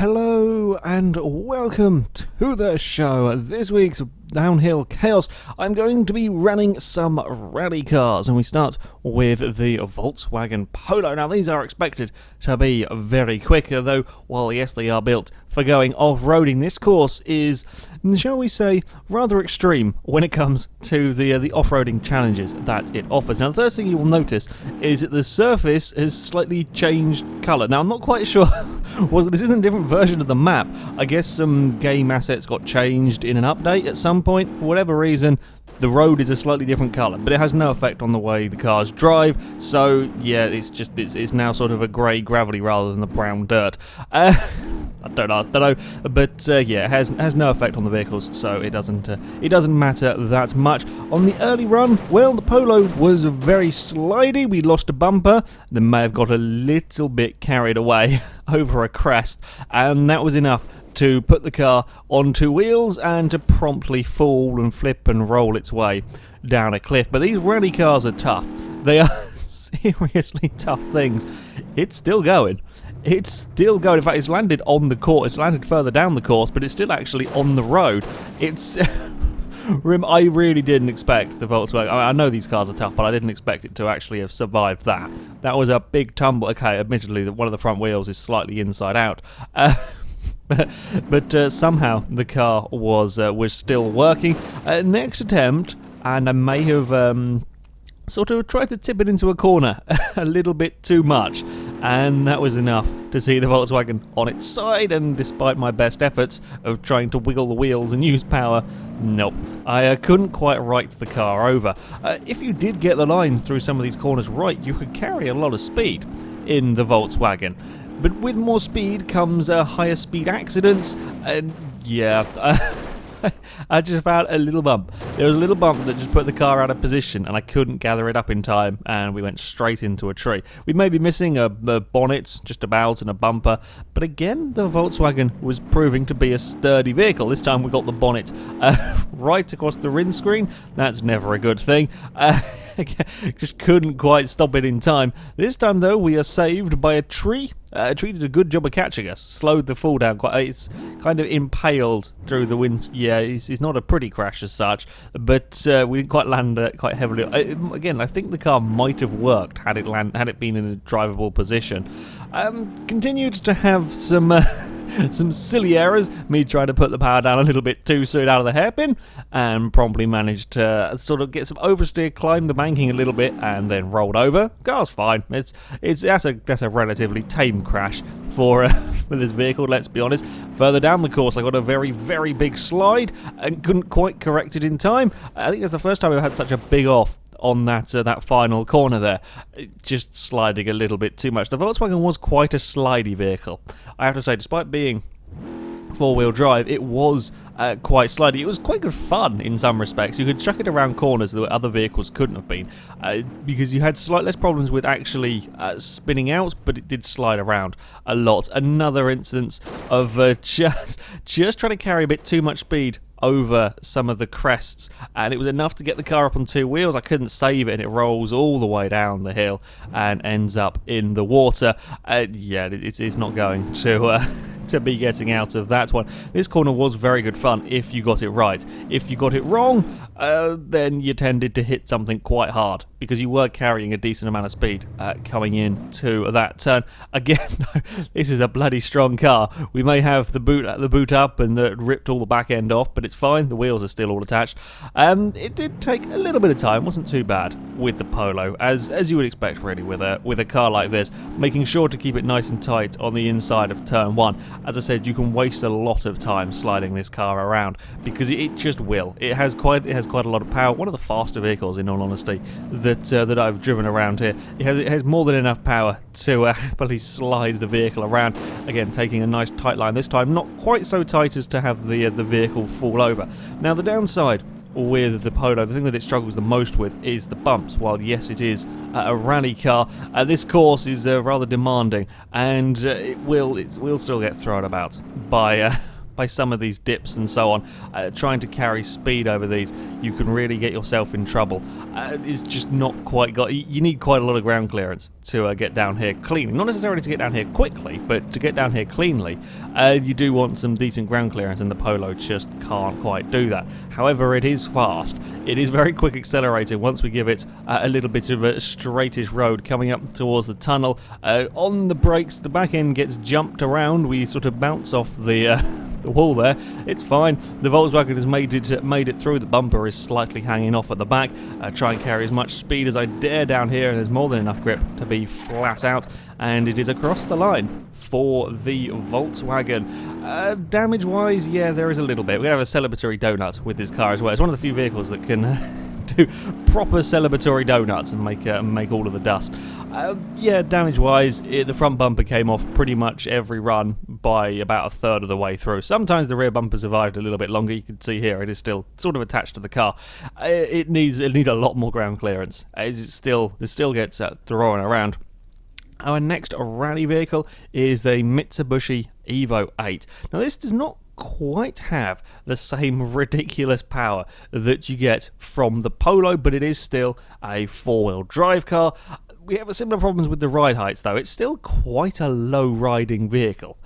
Hello and welcome to the show. This week's Downhill Chaos, I'm going to be running some rally cars, and we start with the Volkswagen Polo. Now, these are expected to be very quick, though, while yes, they are built for going off-roading. This course is, shall we say, rather extreme when it comes to the off-roading challenges that it offers. Now, the first thing you will notice is that the surface has slightly changed colour. Now, I'm not quite sure. Well, this isn't a different version of the map. I guess some game assets got changed in an update at some point. For whatever reason, the road is a slightly different colour, but it has no effect on the way the cars drive. So yeah, it's now sort of a grey gravelly rather than the brown dirt. I don't know, but yeah, it has no effect on the vehicles, so it doesn't matter that much. On the early run, well, the Polo was very slidey. We lost a bumper, then may have got a little bit carried away over a crest, and that was enough to put the car on two wheels and to promptly fall and flip and roll its way down a cliff. But these rally cars are tough. They are seriously tough things. It's still going. It's still going. In fact, it's landed on the course. It's landed further down the course, but it's still actually on the road. It's I really didn't expect the Volkswagen. I know these cars are tough, but I didn't expect it to actually have survived that. That was a big tumble. Okay, admittedly, one of the front wheels is slightly inside out. But somehow the car was still working. Next attempt, and I may have sort of tried to tip it into a corner a little bit too much, and that was enough to see the Volkswagen on its side. And despite my best efforts of trying to wiggle the wheels and use power, nope, I couldn't quite right the car over. If you did get the lines through some of these corners right, you could carry a lot of speed in the Volkswagen. But with more speed comes higher speed accidents, and yeah, I just found a little bump. There was a little bump that just put the car out of position, and I couldn't gather it up in time, and we went straight into a tree. We may be missing a bonnet, just about, and a bumper, but again, the Volkswagen was proving to be a sturdy vehicle. This time we got the bonnet right across the windscreen. That's never a good thing. Just couldn't quite stop it in time. This time, though, we are saved by a tree. A tree did a good job of catching us, slowed the fall down quite. It's kind of impaled through the wind. Yeah, it's not a pretty crash as such, but we didn't quite land quite heavily. Again, I think the car might have worked had it been in a drivable position. Continued to have some silly errors, me trying to put the power down a little bit too soon out of the hairpin, and promptly managed to sort of get some oversteer, climb the banking a little bit, and then rolled over. Car's fine. That's a relatively tame crash for this vehicle, let's be honest. Further down the course, I got a very, very big slide and couldn't quite correct it in time. I think that's the first time I've had such a big off on that final corner there, just sliding a little bit too much. The Volkswagen was quite a slidey vehicle, I have to say. Despite being four-wheel drive, it was quite slidey. It was quite good fun in some respects. You could chuck it around corners that other vehicles couldn't have been, because you had slightly less problems with actually spinning out, but it did slide around a lot. Another instance of just trying to carry a bit too much speed over some of the crests, and it was enough to get the car up on two wheels. I couldn't save it, and it rolls all the way down the hill and ends up in the water. Yeah, it's not going to be getting out of that one. This corner was very good fun if you got it right. If you got it wrong, then you tended to hit something quite hard, because you were carrying a decent amount of speed coming into that turn. Again, this is a bloody strong car. We may have the boot up and ripped all the back end off, but it's fine. The wheels are still all attached. It did take a little bit of time. It wasn't too bad with the Polo, as you would expect really with a car like this, making sure to keep it nice and tight on the inside of turn one. As I said, you can waste a lot of time sliding this car around, because it just will. It has quite a lot of power. One of the faster vehicles, in all honesty, that I've driven around here. It has more than enough power to happily slide the vehicle around. Again, taking a nice tight line this time, not quite so tight as to have the vehicle fall over. Now, the downside with the Polo, the thing that it struggles the most with is the bumps. While yes, it is a rally car, this course is rather demanding, and it will still get thrown about by by some of these dips and so on, trying to carry speed over these, you can really get yourself in trouble. It's just not quite got... You need quite a lot of ground clearance to get down here cleanly. Not necessarily to get down here quickly, but to get down here cleanly, you do want some decent ground clearance, and the Polo just can't quite do that. However, it is fast. It is very quick accelerating once we give it a little bit of a straightish road coming up towards the tunnel. On the brakes, the back end gets jumped around. We sort of bounce off the wall there. It's fine. The Volkswagen has made it through. The bumper is slightly hanging off at the back. Try and carry as much speed as I dare down here, and there's more than enough grip to be flat out, and it is across the line for the Volkswagen. Damage-wise, yeah, there is a little bit. We have a celebratory donut with this car as well. It's one of the few vehicles that can do proper celebratory donuts and make all of the dust. Yeah, damage-wise, the front bumper came off pretty much every run by about a third of the way through. Sometimes the rear bumper survived a little bit longer. You can see here it is still sort of attached to the car. It needs a lot more ground clearance. It still gets thrown around. Our next rally vehicle is the Mitsubishi Evo 8. Now, this does not quite have the same ridiculous power that you get from the Polo, but it is still a four-wheel drive car. We have similar problems with the ride heights, though. It's still quite a low-riding vehicle,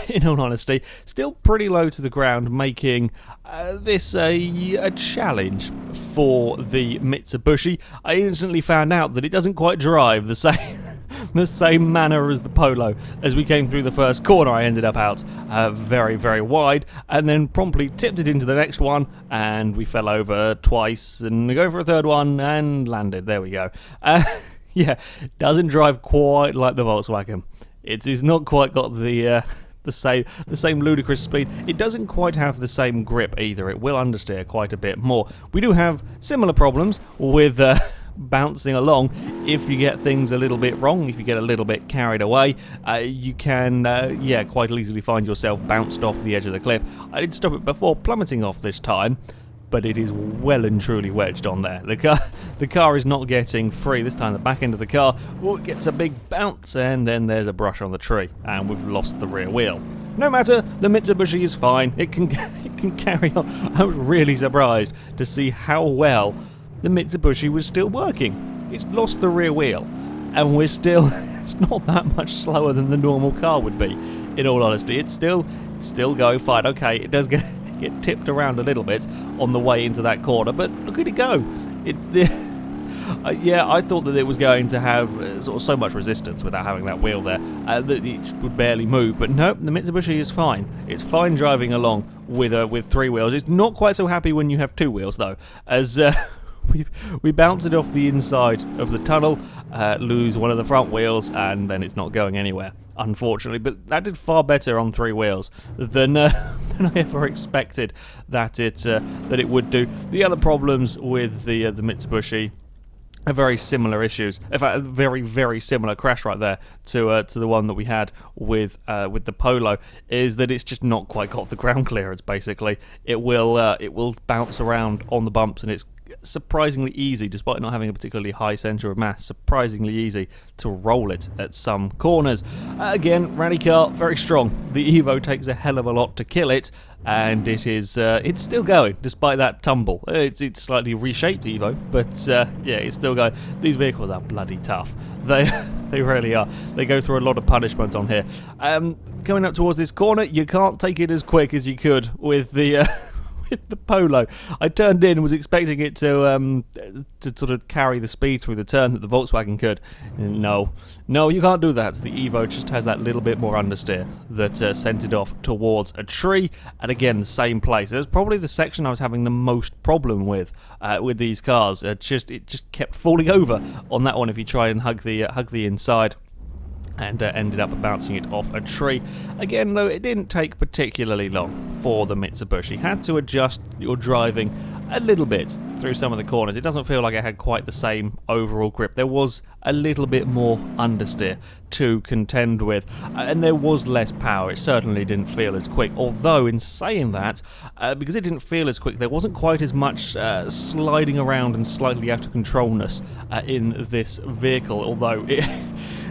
in all honesty. Still pretty low to the ground, making this a challenge for the Mitsubishi. I instantly found out that it doesn't quite drive the same manner as the Polo. As we came through the first corner, I ended up out very, very wide, and then promptly tipped it into the next one, and we fell over twice, and go for a third one, and landed. There we go. Yeah, doesn't drive quite like the Volkswagen. It's not quite got the same ludicrous speed. It doesn't quite have the same grip either. It will understeer quite a bit more. We do have similar problems with bouncing along. If you get things a little bit wrong, if you get a little bit carried away, you can quite easily find yourself bounced off the edge of the cliff. I did stop it before plummeting off this time, but it is well and truly wedged on there. The car is not getting free. This time the back end of the car gets a big bounce, and then there's a brush on the tree, and we've lost the rear wheel. No matter, the Mitsubishi is fine. It can carry on. I was really surprised to see how well the Mitsubishi was still working. It's lost the rear wheel, and we're still it's not that much slower than the normal car would be, in all honesty. It's still going fine. Okay, it does get tipped around a little bit on the way into that corner, but look at it go. I thought that it was going to have sort of so much resistance without having that wheel there that it would barely move, but nope, the Mitsubishi is fine. It's fine driving along with three wheels. It's not quite so happy when you have two wheels, though, as we bounce it off the inside of the tunnel, lose one of the front wheels, and then it's not going anywhere, unfortunately. But that did far better on three wheels than I ever expected that it would do. The other problems with the Mitsubishi are very similar issues. In fact, a very, very similar crash right there to the one that we had with the Polo, is that it's just not quite got the ground clearance. Basically, it will bounce around on the bumps, and it's surprisingly easy, despite not having a particularly high centre of mass, surprisingly easy to roll it at some corners. Again, rally car, very strong. The Evo takes a hell of a lot to kill it, and it's still going despite that tumble. It's slightly reshaped Evo, but yeah, it's still going. These vehicles are bloody tough. They really are. They go through a lot of punishment on here. Coming up towards this corner, you can't take it as quick as you could with the the Polo. I turned in and was expecting it to sort of carry the speed through the turn that the Volkswagen could. No, you can't do that. The Evo just has that little bit more understeer that sent it off towards a tree, and again, the same place. It was probably the section I was having the most problem with these cars. It just kept falling over on that one if you try and hug the inside. And ended up bouncing it off a tree. Again, though, it didn't take particularly long for the Mitsubishi. Had to adjust your driving a little bit through some of the corners. It doesn't feel like it had quite the same overall grip. There was a little bit more understeer to contend with, and there was less power. It certainly didn't feel as quick. Although, in saying that, because it didn't feel as quick, there wasn't quite as much sliding around and slightly out of controlness in this vehicle. Although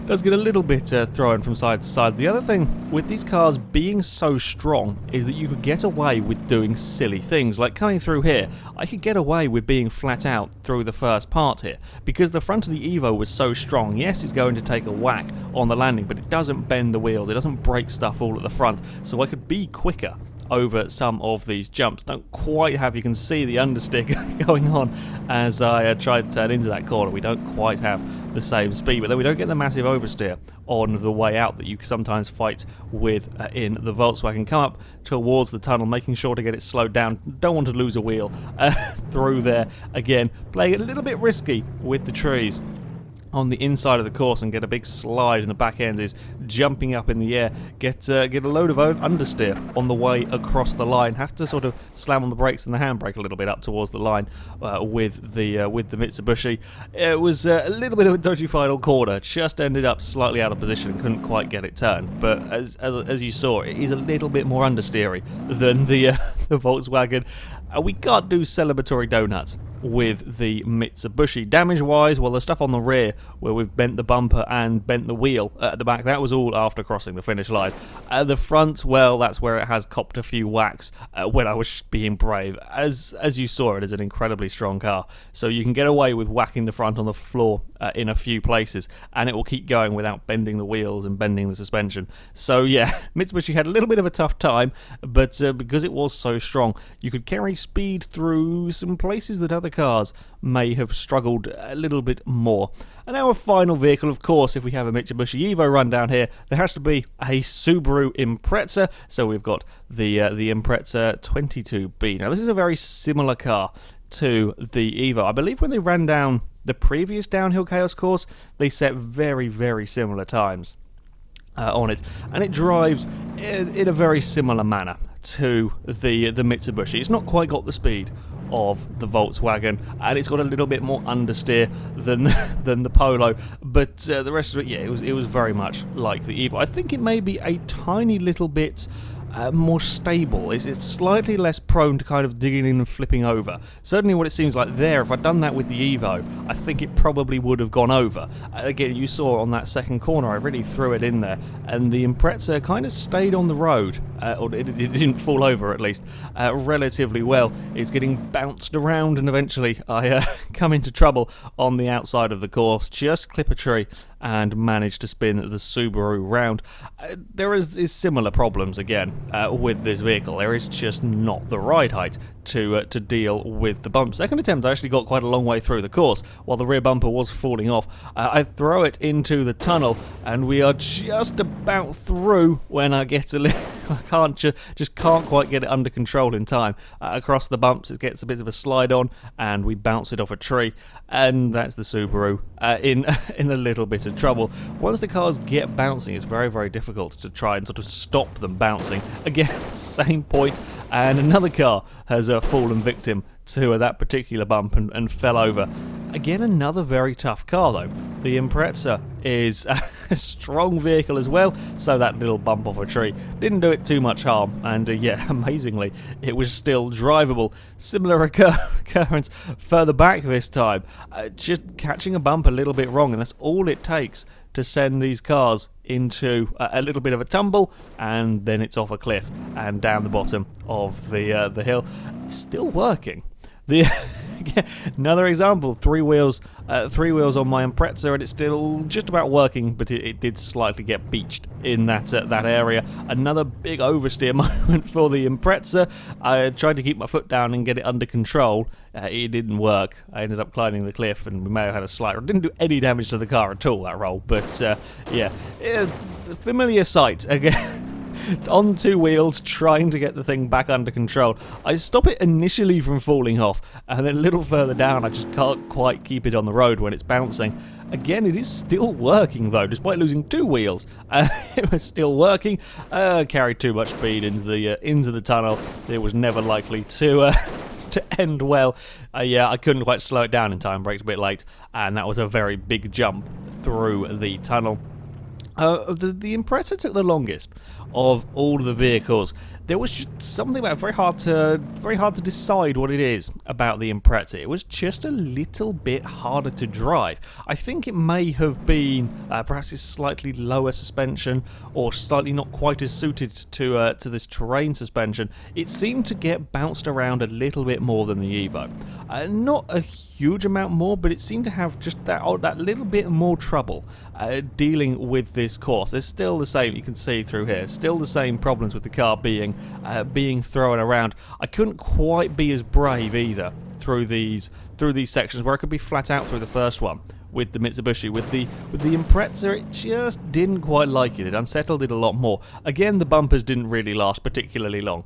does get a little bit thrown from side to side. The other thing with these cars being so strong is that you could get away with doing silly things, like coming through here. I could get away with being flat out through the first part here, because the front of the Evo was so strong. Yes, it's going to take a whack on the landing, but it doesn't bend the wheels, it doesn't break stuff all at the front, so I could be quicker over some of these jumps. Don't quite have, you can see the understeer going on as I try to turn into that corner. We don't quite have the same speed, but then we don't get the massive oversteer on the way out that you sometimes fight with in the Volkswagen. Come up towards the tunnel, making sure to get it slowed down. Don't want to lose a wheel through there. Again, playing a little bit risky with the trees on the inside of the course and get a big slide in the back end is jumping up in the air, get a load of understeer on the way across the line, have to sort of slam on the brakes and the handbrake a little bit up towards the line with the Mitsubishi. It was a little bit of a dodgy final corner, just ended up slightly out of position and couldn't quite get it turned, but as you saw, it is a little bit more understeery than the Volkswagen. We can't do celebratory donuts with the Mitsubishi. Damage-wise, well, the stuff on the rear where we've bent the bumper and bent the wheel at the back, that was all after crossing the finish line. The front, well, that's where it has copped a few whacks when I was being brave. As you saw, it is an incredibly strong car, so you can get away with whacking the front on the floor in a few places, and it will keep going without bending the wheels and bending the suspension. So yeah, Mitsubishi had a little bit of a tough time, but because it was so strong, you could carry speed through some places that other cars may have struggled a little bit more. And our final vehicle, of course, if we have a Mitsubishi Evo run down here, there has to be a Subaru Impreza. So we've got the Impreza 22B. Now this is a very similar car to the Evo. I believe when they ran down the previous downhill chaos course, they set very, very similar times on it, and it drives in a very similar manner to the Mitsubishi. It's not quite got the speed of the Volkswagen, and it's got a little bit more understeer than the Polo, but the rest of it, yeah, it was very much like the Evo. I think it may be a tiny little bit more stable. It's slightly less prone to kind of digging in and flipping over. Certainly what it seems like there, if I'd done that with the Evo, I think it probably would have gone over. Again, you saw on that second corner, I really threw it in there, and the Impreza kind of stayed on the road, or it didn't fall over at least, relatively well. It's getting bounced around, and eventually I come into trouble on the outside of the course, just clip a tree and managed to spin the Subaru round. There is similar problems again with this vehicle. There is just not the ride height to deal with the bumps. Second attempt, I actually got quite a long way through the course while the rear bumper was falling off. I throw it into the tunnel, and we are just about through when I get a little. I just can't quite get it under control in time. Across the bumps, it gets a bit of a slide on, and we bounce it off a tree, and that's the Subaru in a little bit of trouble. Once the cars get bouncing, it's very, very difficult to try and sort of stop them bouncing. Again, same point, and another car has fallen victim to that particular bump and fell over. Again, another very tough car though. The Impreza is a strong vehicle as well, so that little bump off a tree didn't do it too much harm, and yeah, amazingly, it was still drivable. Similar occurrence further back this time, just catching a bump a little bit wrong, and that's all it takes to send these cars into a little bit of a tumble, and then it's off a cliff and down the bottom of the hill. It's still working. Another example, three wheels on my Impreza, and it's still just about working, but it did slightly get beached in that area. Another big oversteer moment for the Impreza. I tried to keep my foot down and get it under control. It didn't work. I ended up climbing the cliff, and we may have had a slight. It didn't do any damage to the car at all, that roll, but yeah, familiar sight again. On two wheels, trying to get the thing back under control. I stop it initially from falling off, and then a little further down, I just can't quite keep it on the road when it's bouncing. Again, it is still working though, despite losing two wheels. It was still working. Carried too much speed into the tunnel. It was never likely to end well. Yeah, I couldn't quite slow it down in time. Brakes a bit late, and that was a very big jump through the tunnel. The Impreza took the longest of all of the vehicles, there was just something about very hard to decide what it is about the Impreza. It was just a little bit harder to drive. I think it may have been perhaps its slightly lower suspension, or slightly not quite as suited to this terrain suspension. It seemed to get bounced around a little bit more than the Evo. Not a huge amount more, but it seemed to have just that little bit more trouble dealing with this course. There's still the same, you can see through here, still the same problems with the car being thrown around. I couldn't quite be as brave either through these sections where I could be flat out through the first one with the Mitsubishi. With the Impreza, it just didn't quite like it. It unsettled it a lot more. Again, the bumpers didn't really last particularly long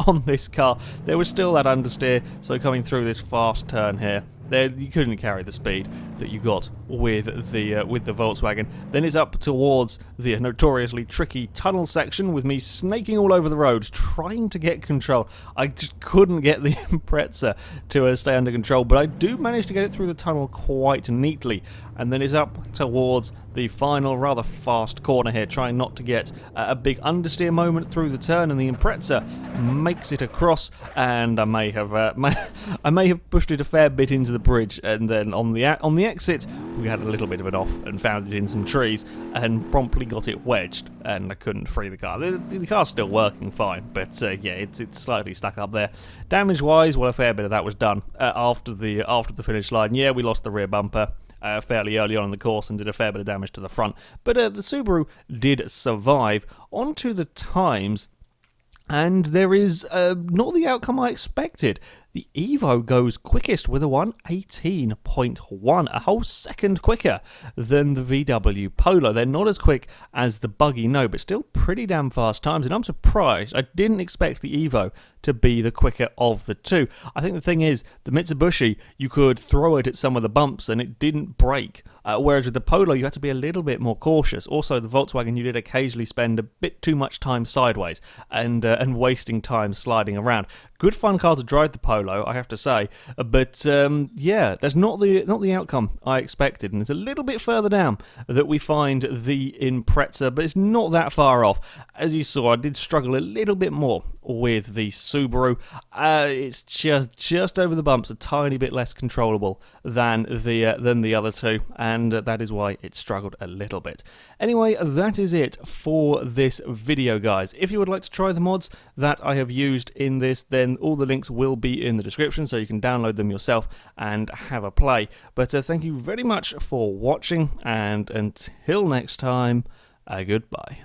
on this car. There was still that understeer, so coming through this fast turn here, you couldn't carry the speed that you got with the Volkswagen. Then it's up towards the notoriously tricky tunnel section with me snaking all over the road, trying to get control. I just couldn't get the Impreza to stay under control, but I do manage to get it through the tunnel quite neatly. And then it's up towards the final rather fast corner here, trying not to get a big understeer moment through the turn, and the Impreza makes it across, and I may have pushed it a fair bit into the bridge, and then on the exit we had a little bit of an off and found it in some trees and promptly got it wedged, and I couldn't free the car. The car's still working fine, but yeah, it's slightly stuck up there. Damage wise, well, a fair bit of that was done after the finish line. Yeah, we lost the rear bumper fairly early on in the course and did a fair bit of damage to the front, but the Subaru did survive. Onto the times, and there is not the outcome I expected. The Evo goes quickest with a 1:18.1, a whole second quicker than the VW Polo. They're not as quick as the buggy, no, but still pretty damn fast times, and I'm surprised. I didn't expect the Evo to be the quicker of the two. I think the thing is, the Mitsubishi, you could throw it at some of the bumps and it didn't break, whereas with the Polo you had to be a little bit more cautious. Also, the Volkswagen, you did occasionally spend a bit too much time sideways and wasting time sliding around. Good fun car to drive, the Polo, I have to say, but yeah, that's not the outcome I expected, and it's a little bit further down that we find the Impreza, but it's not that far off. As you saw, I did struggle a little bit more with the Subaru. It's just over the bumps, a tiny bit less controllable than the other two, and that is why it struggled a little bit. Anyway, that is it for this video, guys. If you would like to try the mods that I have used in this, then all the links will be in the description, so you can download them yourself and have a play. But thank you very much for watching, and until next time, goodbye.